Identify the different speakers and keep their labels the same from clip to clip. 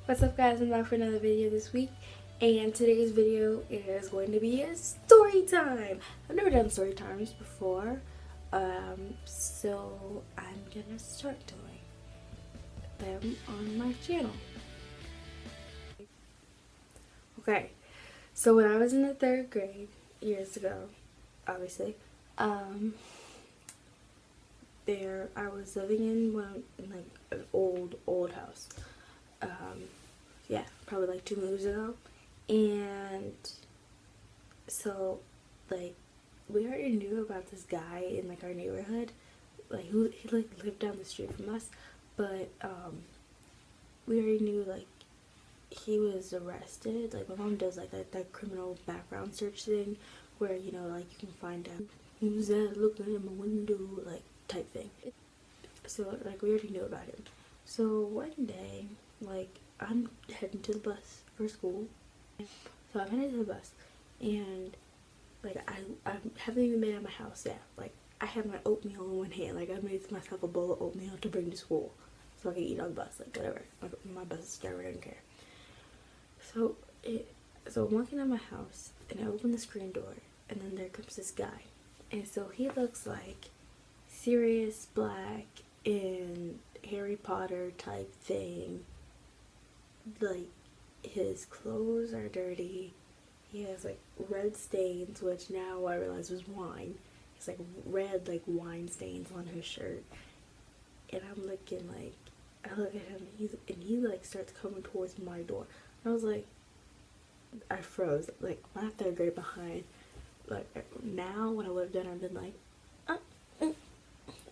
Speaker 1: What's up guys, I'm back for another video this week, and today's video is going to be a story time. I've never done story times before, so I'm gonna start doing them on my channel. Okay, so when I was in the 3rd grade, years ago, obviously, I was living in an old house. Yeah, probably like 2 moves ago. And so, like, we already knew about this guy in like our neighborhood, like he lived down the street from us, but we already knew like he was arrested. Like my mom does like that criminal background search thing where, you know, like you can find out who's that looking in my window, like type thing. So like we already knew about him. So one day, like, I'm heading to the bus for school. So I'm heading to the bus, and like I haven't even been at my house yet. Like I have my oatmeal in one hand. Like I made myself a bowl of oatmeal to bring to school so I can eat on the bus. Like whatever. My bus driver didn't care. So I'm walking out my house, and I open the screen door, and then there comes this guy, and so he looks like Sirius Black in Harry Potter type thing. Like his clothes are dirty. He has like red stains, which now I realize was wine. It's like red like wine stains on his shirt. And I'm looking like, I look at him, and he like starts coming towards my door. And I was like, I froze. Like my 3rd grade behind. Like now when I would have done, I've been like,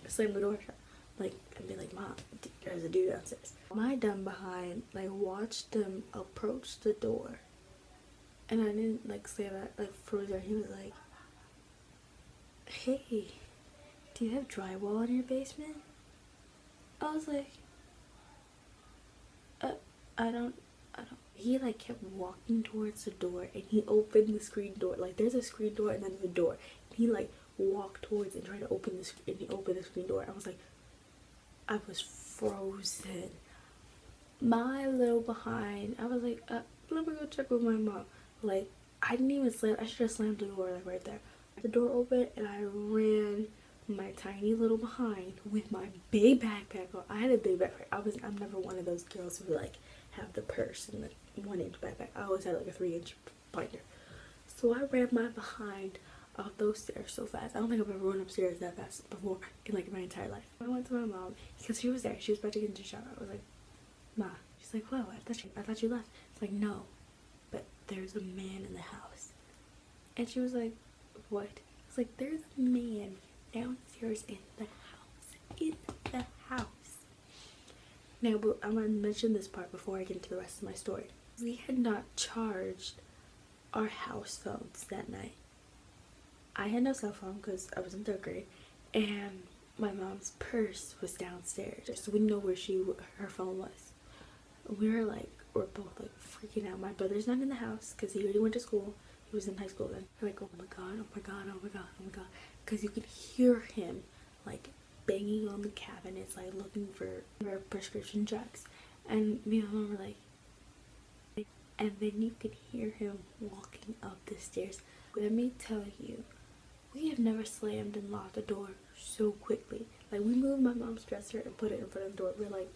Speaker 1: slam the door shut. Like I'd be like, Mom, there's a dude downstairs. My dumb behind like watched them approach the door, and I didn't like say that, like froze there. He was like, hey, do you have drywall in your basement? I was like, I don't. He like kept walking towards the door, and he opened the screen door. Like there's a screen door and then the door. And he like walked towards and tried to open the screen, and he opened the screen door. I was like, I was frozen. My little behind, I was like, let me go check with my mom. Like, I didn't even slam, I should have slammed the door, like, right there. The door opened, and I ran my tiny little behind with my big backpack on. I had a big backpack. I'm never one of those girls who, like, have the purse and the 1-inch backpack. I always had, like, a 3-inch binder. So I ran my behind up those stairs so fast. I don't think I've ever run upstairs that fast before in like my entire life. I went to my mom because she was there. She was about to get into the shower. I was like, Ma. She's like, whoa, I thought you left. It's like, no, but there's a man in the house. And she was like, what? It's like, there's a man downstairs in the house. In the house. Now, but I'm gonna mention this part before I get into the rest of my story. We had not charged our house phones that night. I had no cell phone because I was in 3rd grade, and my mom's purse was downstairs, so we know where her phone was. We're both like freaking out. My brother's not in the house because he already went to school. He was in high school then. We're like, oh my god, oh my god, oh my god, oh my god, because you could hear him like banging on the cabinets, like looking for prescription drugs. And me and my mom were like, and then you could hear him walking up the stairs. Let me tell you, we have never slammed and locked a door so quickly. Like, we moved my mom's dresser and put it in front of the door. We're like,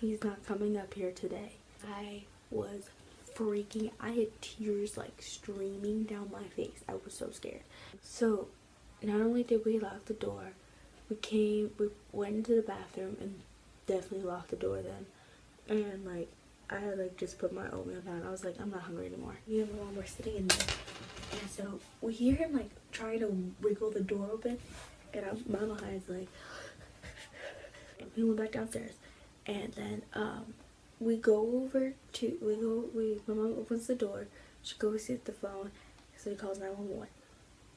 Speaker 1: he's not coming up here today. I was freaking, I had tears like streaming down my face. I was so scared. So, not only did we lock the door, we went into the bathroom and definitely locked the door then. And like, I had like just put my oatmeal down. I was like, I'm not hungry anymore. Me and my mom were sitting in there. And so we hear him like trying to wiggle the door open, and my behind's like, we went back downstairs, and then my mom opens the door. She goes to get the phone, so he calls 911.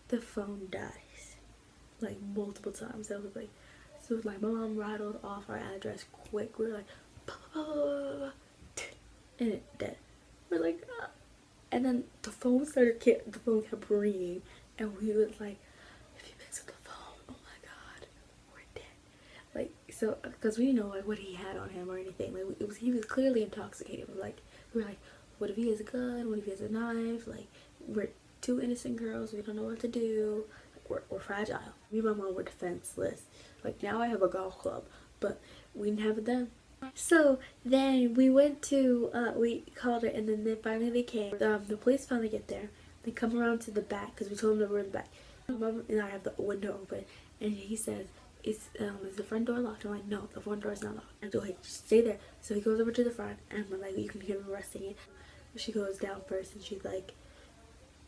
Speaker 1: The phone dies like multiple times. That was like, so like my mom rattled off our address quick. We were like, bah, bah, bah, bah, and it dead. We're like, ah. And then the phone kept ringing, and we was like, if he picks up the phone, oh my god, we're dead. Like, so because we know like what he had on him or anything. Like he was clearly intoxicated. Like we were like, what if he has a gun? What if he has a knife? Like we're two innocent girls. We don't know what to do. Like, we're fragile. Me and my mom were defenseless. Like now I have a golf club, but we didn't have it then. So then we went to we called it, and then finally they came. The police finally get there. They come around to the back because we told them that we're in the back. My mom and I have the window open, and he says, is the front door locked? I'm like, no, the front door is not locked. I go, hey, just stay there. So he goes over to the front, and I'm like, you can hear him arresting it. She goes down first, and she's like,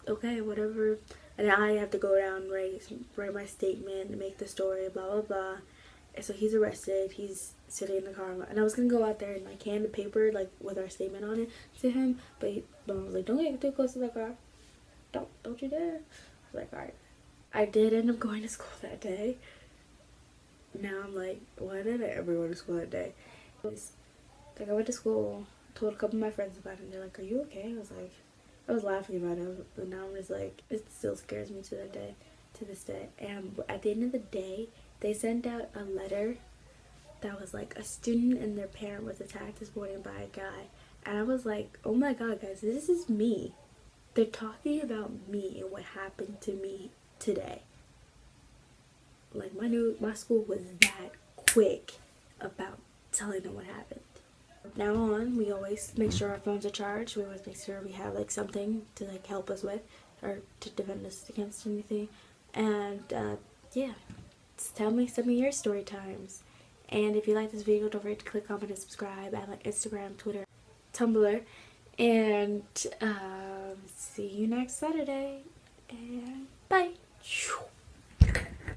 Speaker 1: okay, whatever. And I have to go down, write my statement, make the story, blah blah blah. And so he's arrested. He's sitting in the car, and I was gonna go out there and like hand the paper like with our statement on it to him, but Mom was like, don't get too close to the car. Don't you dare. I was like, alright. I did end up going to school that day. Now I'm like, why did I ever go to school that day? Like I went to school, told a couple of my friends about it, and they're like, are you okay? I was laughing about it, but now I'm just like, it still scares me to this day. And at the end of the day, they sent out a letter that was like, a student and their parent was attacked this morning by a guy. And I was like, oh my god, guys, this is me. They're talking about me and what happened to me today. Like my school was that quick about telling them what happened. Now on, we always make sure our phones are charged. We always make sure we have like something to like help us with or to defend us against anything. And yeah, tell me some of your story times. And if you like this video, don't forget to click, comment, and subscribe. I have like Instagram, Twitter, Tumblr. And see you next Saturday. And bye.